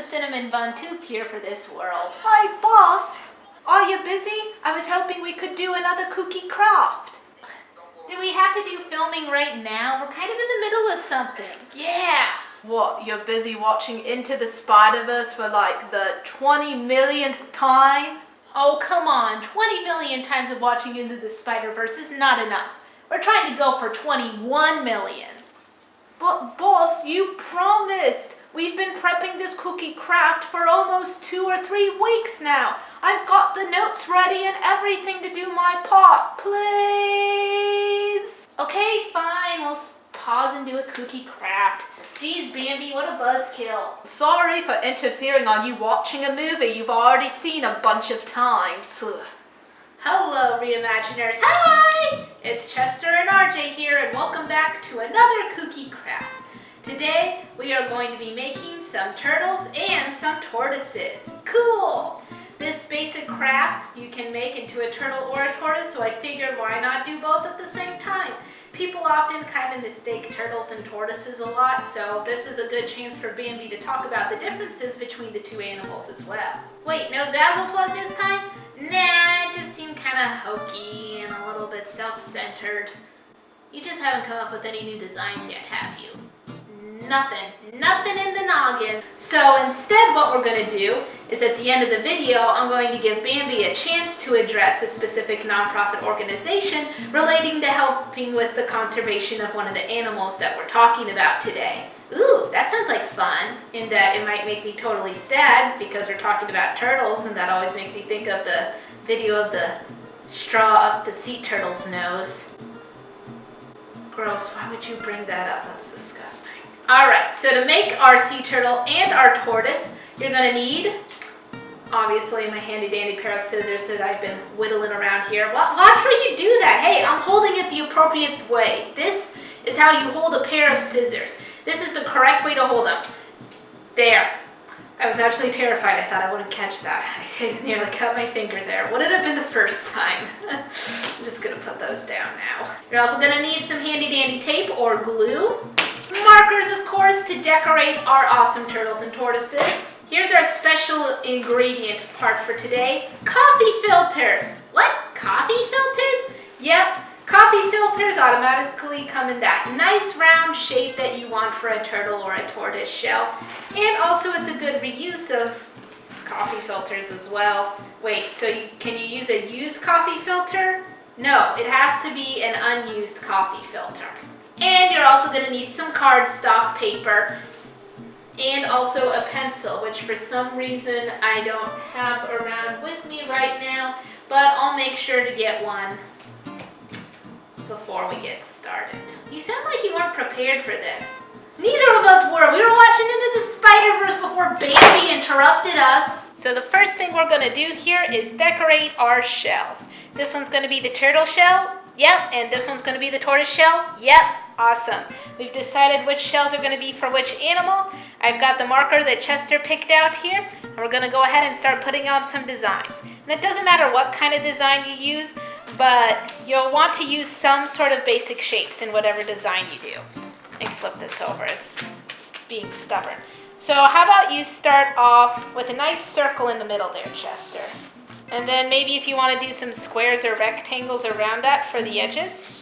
cinnamon bun tube here for this world. Hi, boss. Are you busy? I was hoping we could do another Kooky craft. Do we have to do filming right now? We're kind of in the middle of something. Yeah. What, you're busy watching Into the Spider-Verse for like the 20 millionth time? Oh, come on. 20 million times of watching Into the Spider-Verse is not enough. We're trying to go for 21 million. But boss, you promised. We've been prepping this Kooky craft for almost 2 or 3 weeks now. I've got the notes ready and everything to do my part. Please. Okay, fine. We'll pause and do a Kooky craft. Geez, Bambi, what a buzzkill. Sorry for interfering on you watching a movie you've already seen a bunch of times. Hello, Reimaginers. Hi! It's Chester and RJ here, and welcome back to another Kooky craft. Today, we are going to be making some turtles and some tortoises. Cool! This basic craft you can make into a turtle or a tortoise, so I figured why not do both at the same time? People often kind of mistake turtles and tortoises a lot, so this is a good chance for Bambi to talk about the differences between the two animals as well. Wait, no Zazzle plug this time? Nah, it just seemed kind of hokey and a little bit self-centered. You just haven't come up with any new designs yet, have you? Nothing in the noggin. So instead what we're going to do is at the end of the video, I'm going to give Bambi a chance to address a specific nonprofit organization relating to helping with the conservation of one of the animals that we're talking about today. Ooh, that sounds like fun, in that it might make me totally sad because we're talking about turtles, and that always makes me think of the video of the straw up the sea turtle's nose. Gross, why would you bring that up? That's disgusting. Alright, so to make our sea turtle and our tortoise, you're going to need, obviously, my handy dandy pair of scissors that I've been whittling around here. Watch where you do that. Hey, I'm holding it the appropriate way. This is how you hold a pair of scissors. This is the correct way to hold them. There. I was actually terrified. I thought I wouldn't catch that. I nearly cut my finger there. Would it have been the first time? I'm just going to put those down now. You're also going to need some handy dandy tape or glue. Markers, of course, to decorate our awesome turtles and tortoises. Here's our special ingredient part for today. Coffee filters. What? Coffee filters? Yep. Coffee filters automatically come in that nice round shape that you want for a turtle or a tortoise shell. And also it's a good reuse of coffee filters as well. Wait, so can you use a used coffee filter? No, it has to be an unused coffee filter. And you're also going to need some cardstock paper and also a pencil, which for some reason I don't have around with me right now, but I'll make sure to get one before we get started. You sound like you weren't prepared for this. Neither of us were. We were watching Into the Spider-Verse before Bambi interrupted us. So the first thing we're going to do here is decorate our shells. This one's going to be the turtle shell. Yep. And this one's going to be the tortoise shell. Yep. Awesome. We've decided which shells are going to be for which animal. I've got the marker that Chester picked out here, and we're going to go ahead and start putting on some designs. And it doesn't matter what kind of design you use, but you'll want to use some sort of basic shapes in whatever design you do. Let me flip this over. It's being stubborn. So how about you start off with a nice circle in the middle there, Chester. And then maybe if you want to do some squares or rectangles around that for the edges.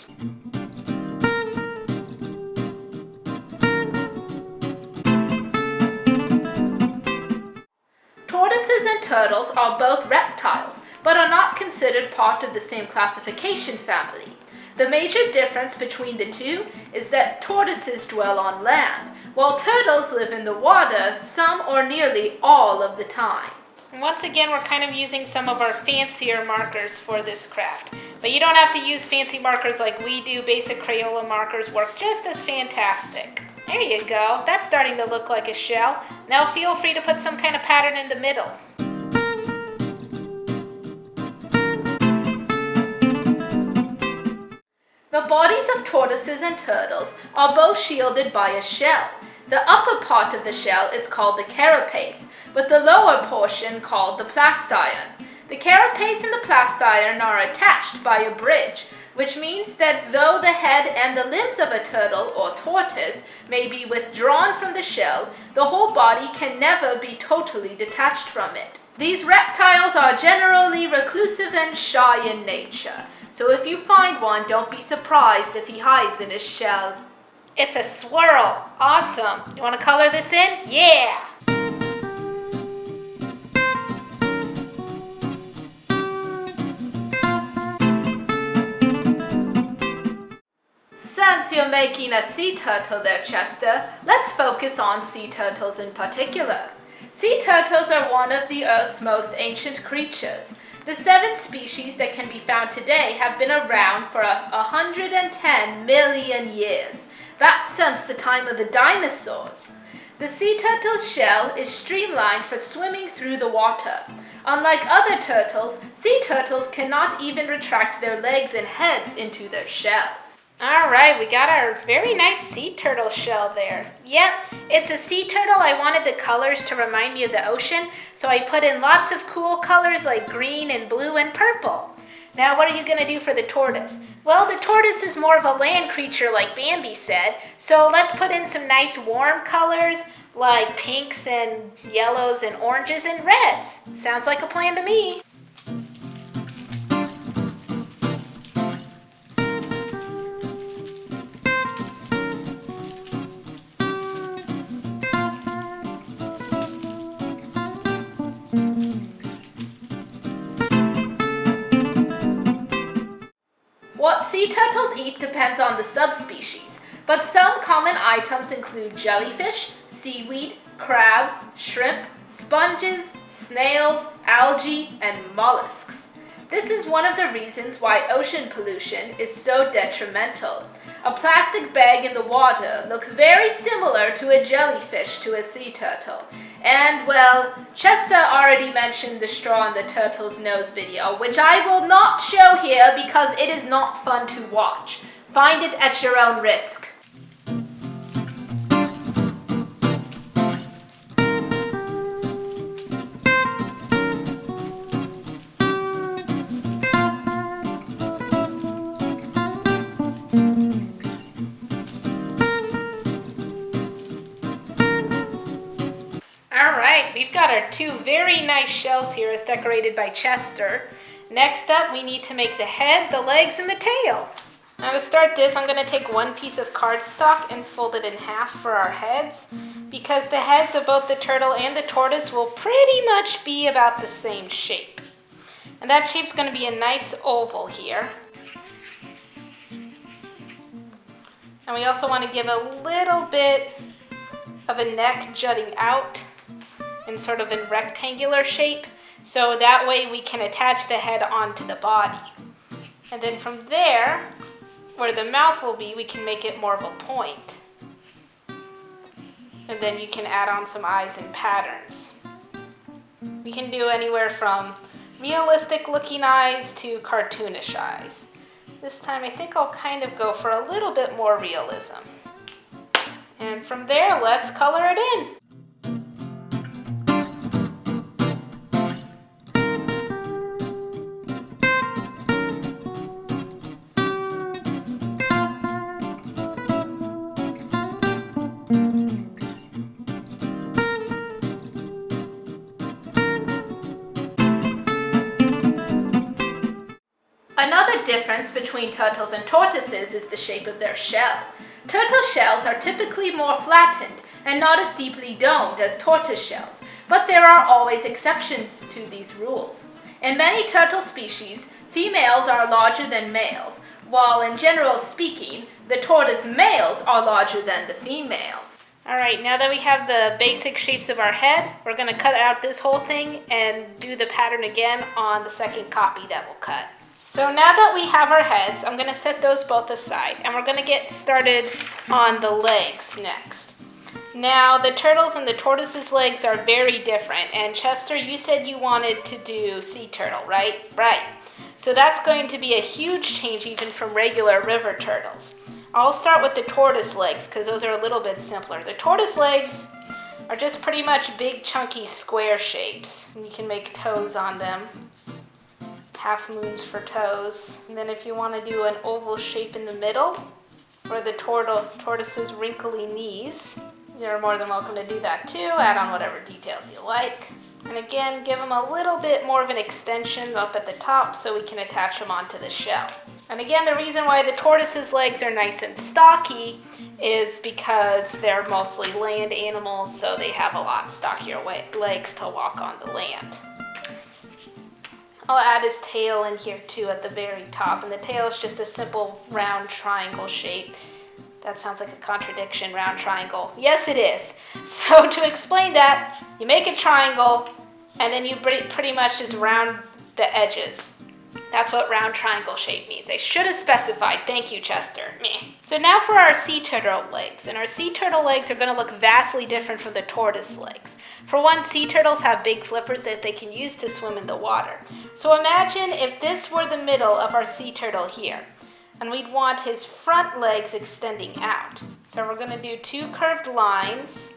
Tortoises and turtles are both reptiles, but are not considered part of the same classification family. The major difference between the two is that tortoises dwell on land, while turtles live in the water some or nearly all of the time. And once again, we're kind of using some of our fancier markers for this craft. But you don't have to use fancy markers like we do. Basic Crayola markers work just as fantastic. There you go. That's starting to look like a shell. Now feel free to put some kind of pattern in the middle. The bodies of tortoises and turtles are both shielded by a shell. The upper part of the shell is called the carapace, with the lower portion called the plastiron. The carapace and the plastiron are attached by a bridge. which means that though the head and the limbs of a turtle or tortoise may be withdrawn from the shell, the whole body can never be totally detached from it. These reptiles are generally reclusive and shy in nature, so if you find one, don't be surprised if he hides in his shell. It's a swirl. Awesome. You want to color this in? Yeah! Since you're making a sea turtle there, Chester, let's focus on sea turtles in particular. Sea turtles are one of the Earth's most ancient creatures. The 7 species that can be found today have been around for 110 million years. That's since the time of the dinosaurs. The sea turtle's shell is streamlined for swimming through the water. Unlike other turtles, sea turtles cannot even retract their legs and heads into their shells. All right, we got our very nice sea turtle shell there. Yep, it's a sea turtle. I wanted the colors to remind me of the ocean, so I put in lots of cool colors like green and blue and purple. Now, what are you going to do for the tortoise? Well, the tortoise is more of a land creature like Bambi said, so let's put in some nice warm colors like pinks and yellows and oranges and reds. Sounds like a plan to me. What sea turtles eat depends on the subspecies, but some common items include jellyfish, seaweed, crabs, shrimp, sponges, snails, algae, and mollusks. This is one of the reasons why ocean pollution is so detrimental. A plastic bag in the water looks very similar to a jellyfish to a sea turtle. And, well, Chester already mentioned the straw in the turtle's nose video, which I will not show here because it is not fun to watch. Find it at your own risk. We've got our 2 very nice shells here as decorated by Chester. Next up, we need to make the head, the legs, and the tail. Now to start this, I'm going to take 1 piece of cardstock and fold it in half for our heads, because the heads of both the turtle and the tortoise will pretty much be about the same shape. And that shape's going to be a nice oval here. And we also want to give a little bit of a neck jutting out in sort of a rectangular shape, so that way we can attach the head onto the body. And then from there, where the mouth will be, we can make it more of a point. And then you can add on some eyes and patterns. We can do anywhere from realistic looking eyes to cartoonish eyes. This time I think I'll kind of go for a little bit more realism. And from there, let's color it in. Another difference between turtles and tortoises is the shape of their shell. Turtle shells are typically more flattened and not as deeply domed as tortoise shells, but there are always exceptions to these rules. In many turtle species, females are larger than males, while in general speaking, the tortoise males are larger than the females. Alright, now that we have the basic shapes of our head, we're going to cut out this whole thing and do the pattern again on the second copy that we'll cut. So now that we have our heads, I'm going to set those both aside, and we're going to get started on the legs next. Now, the turtles and the tortoise's legs are very different, and Chester, you said you wanted to do sea turtle, right? Right. So that's going to be a huge change even from regular river turtles. I'll start with the tortoise legs because those are a little bit simpler. The tortoise legs are just pretty much big, chunky, square shapes. And you can make toes on them. half moons for toes. And then if you want to do an oval shape in the middle for the tortoise's wrinkly knees, you're more than welcome to do that too. Add on whatever details you like. And again, give them a little bit more of an extension up at the top so we can attach them onto the shell. And again, the reason why the tortoise's legs are nice and stocky is because they're mostly land animals, so they have a lot stockier legs to walk on the land. I'll add his tail in here too at the very top, and the tail is just a simple round triangle shape. That sounds like a contradiction, round triangle. Yes, it is. So to explain that, you make a triangle, and then you pretty much just round the edges. That's what round triangle shape means. I should have specified. Thank you, Chester. Meh. So now for our sea turtle legs. And our sea turtle legs are going to look vastly different from the tortoise legs. For one, sea turtles have big flippers that they can use to swim in the water. So imagine if this were the middle of our sea turtle here. And we'd want his front legs extending out. So we're going to do 2 curved lines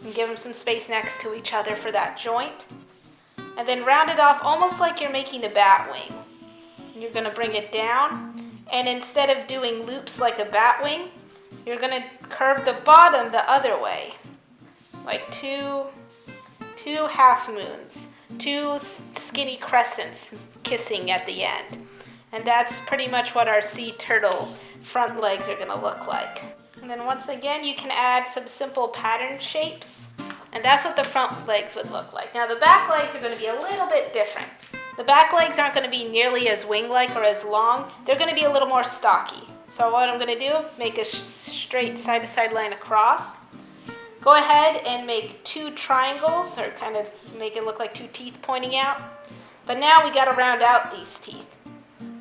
and give them some space next to each other for that joint. And then round it off almost like you're making a bat wing. You're going to bring it down, and instead of doing loops like a bat wing, you're going to curve the bottom the other way, like two half moons, 2 skinny crescents kissing at the end. And that's pretty much what our sea turtle front legs are going to look like. And then once again, you can add some simple pattern shapes, and that's what the front legs would look like. Now the back legs are going to be a little bit different. The back legs aren't going to be nearly as wing-like or as long. They're going to be a little more stocky. So what I'm going to do, make a straight side-to-side line across. Go ahead and make 2 triangles, or kind of make it look like 2 teeth pointing out. But now we got to round out these teeth.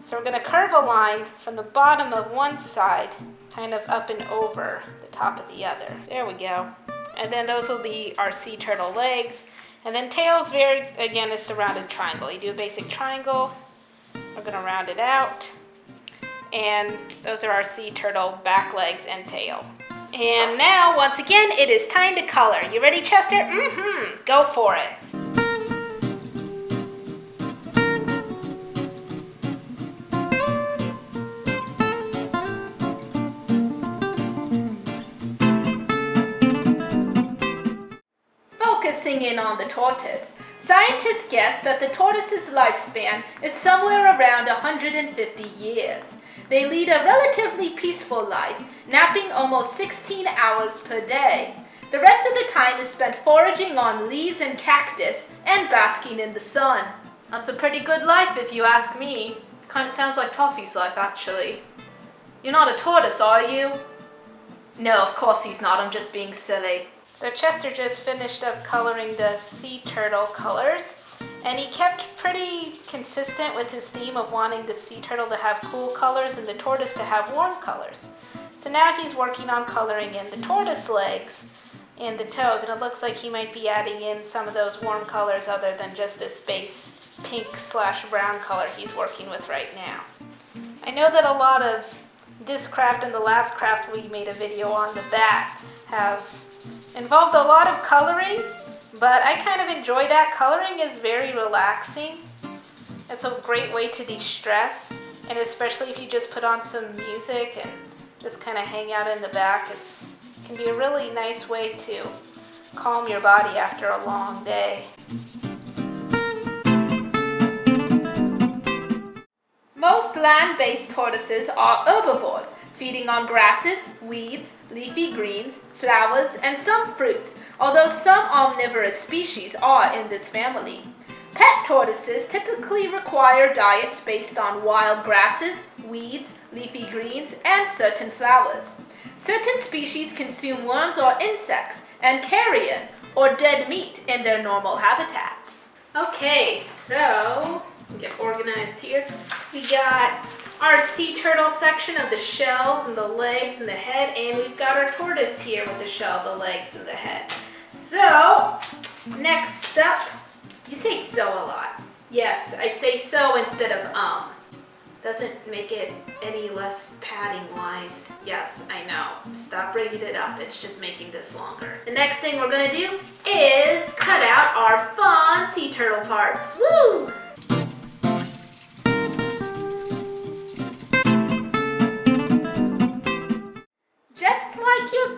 So we're going to curve a line from the bottom of one side, kind of up and over the top of the other. There we go. And then those will be our sea turtle legs. And then tails, again, it's the rounded triangle. You do a basic triangle. We're going to round it out. And those are our sea turtle back legs and tail. And now, once again, it is time to color. You ready, Chester? Mm-hmm. Go for it. Focusing in on the tortoise, scientists guess that the tortoise's lifespan is somewhere around 150 years. They lead a relatively peaceful life, napping almost 16 hours per day. The rest of the time is spent foraging on leaves and cactus and basking in the sun. That's a pretty good life if you ask me. Kind of sounds like Toffee's life, actually. You're not a tortoise, are you? No, of course he's not. I'm just being silly. So Chester just finished up coloring the sea turtle colors, and he kept pretty consistent with his theme of wanting the sea turtle to have cool colors and the tortoise to have warm colors. So now he's working on coloring in the tortoise legs and the toes, and it looks like he might be adding in some of those warm colors other than just this base pink/brown color he's working with right now. I know that a lot of this craft and the last craft we made a video on, the bat, have involved a lot of coloring, but I kind of enjoy that. Coloring is very relaxing. It's a great way to de-stress, and especially if you just put on some music and just kind of hang out in the back, it can be a really nice way to calm your body after a long day. Most land-based tortoises are herbivores, feeding on grasses, weeds, leafy greens, flowers, and some fruits, although some omnivorous species are in this family. Pet tortoises typically require diets based on wild grasses, weeds, leafy greens, and certain flowers. Certain species consume worms or insects and carrion or dead meat in their normal habitats. Okay, so get organized here. We got our sea turtle section of the shells and the legs and the head, and we've got our tortoise here with the shell, the legs, and the head. So, next up, you say so a lot. Yes, I say so instead of Doesn't make it any less padding-wise. Yes, I know. Stop bringing it up. It's just making this longer. The next thing we're gonna do is cut out our fun sea turtle parts. Woo!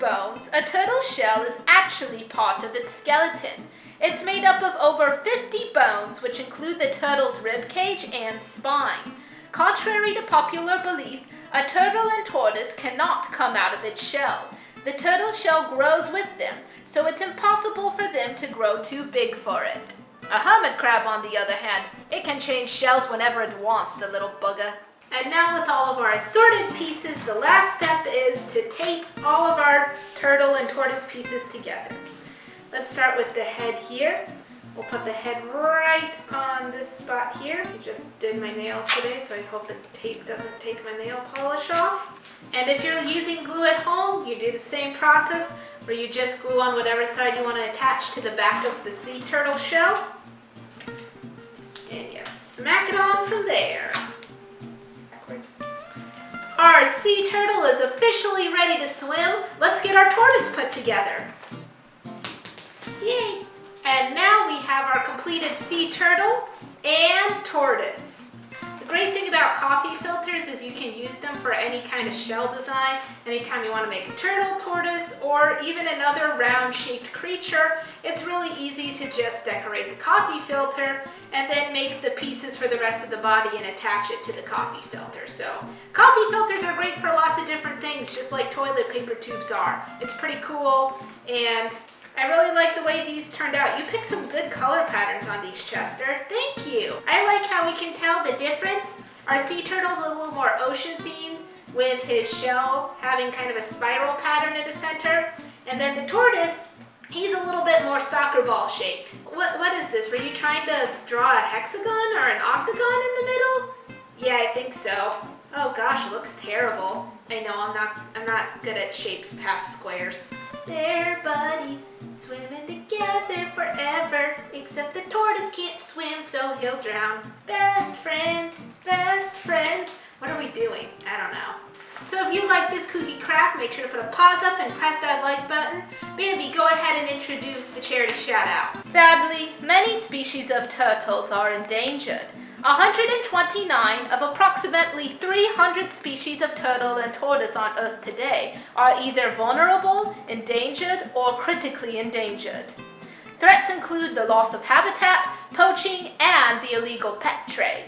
bones, a turtle's shell is actually part of its skeleton. It's made up of over 50 bones, which include the turtle's rib cage and spine. Contrary to popular belief, a turtle and tortoise cannot come out of its shell. The turtle's shell grows with them, so it's impossible for them to grow too big for it. A hermit crab, on the other hand, it can change shells whenever it wants, the little bugger. And now with all of our assorted pieces, the last step is to tape all of our turtle and tortoise pieces together. Let's start with the head here. We'll put the head right on this spot here. I just did my nails today, so I hope the tape doesn't take my nail polish off. And if you're using glue at home, you do the same process where you just glue on whatever side you want to attach to the back of the sea turtle shell. And you smack it on from there. Backwards. Our sea turtle is officially ready to swim. Let's get our tortoise put together. Yay! And now we have our completed sea turtle and tortoise. The great thing about coffee filters is you can use them for any kind of shell design. Anytime you want to make a turtle, tortoise, or even another round-shaped creature, it's really easy to just decorate the coffee filter and then make the pieces for the rest of the body and attach it to the coffee filter. So coffee filters are great for lots of different things, just like toilet paper tubes are. It's pretty cool, and I really like the way these turned out. You picked some good color patterns on these, Chester. Thank you. I like how we can tell the difference. Our sea turtle's a little more ocean themed with his shell having kind of a spiral pattern in the center. And then the tortoise, he's a little bit more soccer ball shaped. What is this? Were you trying to draw a hexagon or an octagon in the middle? Yeah, I think so. Oh gosh, it looks terrible. I know, I'm not good at shapes past squares. They're buddies, swimming together forever. Except the tortoise can't swim, so he'll drown. Best friends, best friends. What are we doing? I don't know. So if you like this Kooky craft, make sure to put a pause up and press that like button. Bambi, go ahead and introduce the charity shout out. Sadly, many species of turtles are endangered. 129 of approximately 300 species of turtle and tortoise on Earth today are either vulnerable, endangered, or critically endangered. Threats include the loss of habitat, poaching, and the illegal pet trade.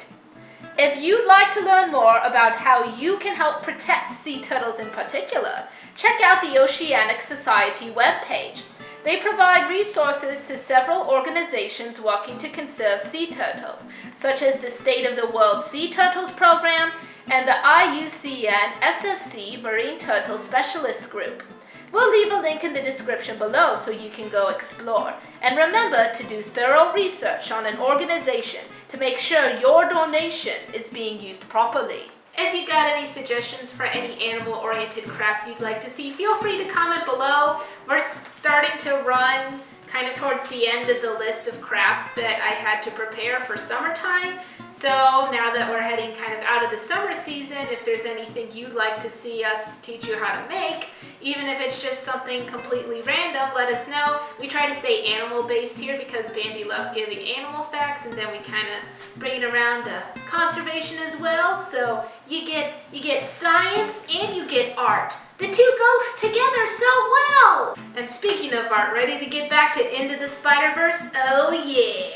If you'd like to learn more about how you can help protect sea turtles in particular, check out the Oceanic Society webpage. They provide resources to several organizations working to conserve sea turtles, such as the State of the World Sea Turtles Program and the IUCN SSC Marine Turtle Specialist Group. We'll leave a link in the description below so you can go explore. And remember to do thorough research on an organization to make sure your donation is being used properly. If you got any suggestions for any animal-oriented crafts you'd like to see, feel free to comment below. We're starting to run kind of towards the end of the list of crafts that I had to prepare for summertime. So now that we're heading kind of out of the summer season, if there's anything you'd like to see us teach you how to make, even if it's just something completely random, let us know. We try to stay animal-based here because Bambi loves giving animal facts, and then we kind of bring it around to conservation as well. So you get science and you get art. The two go together so well! And speaking of art, ready to get back to Into the Spider-Verse? Oh yeah!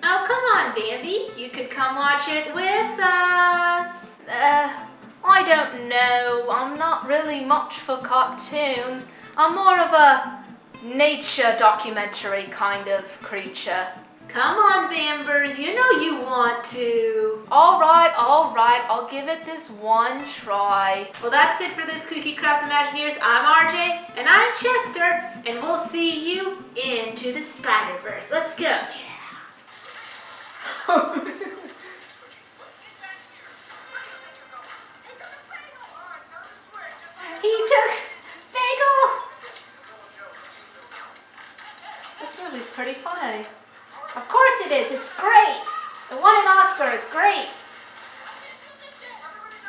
Oh, come on, Bambi. You could come watch it with us. I don't know. I'm not really much for cartoons. I'm more of a nature documentary kind of creature. Come on, Bambers. You know you want to. All right. I'll give it this one try. Well, that's it for this Kooky Craft Imagineers. I'm RJ. And I'm Chester. And we'll see you into the Spider-Verse. Let's go. Yeah. He took Bagel! This movie's pretty funny. Of course it is. It's great. It won an Oscar. It's great.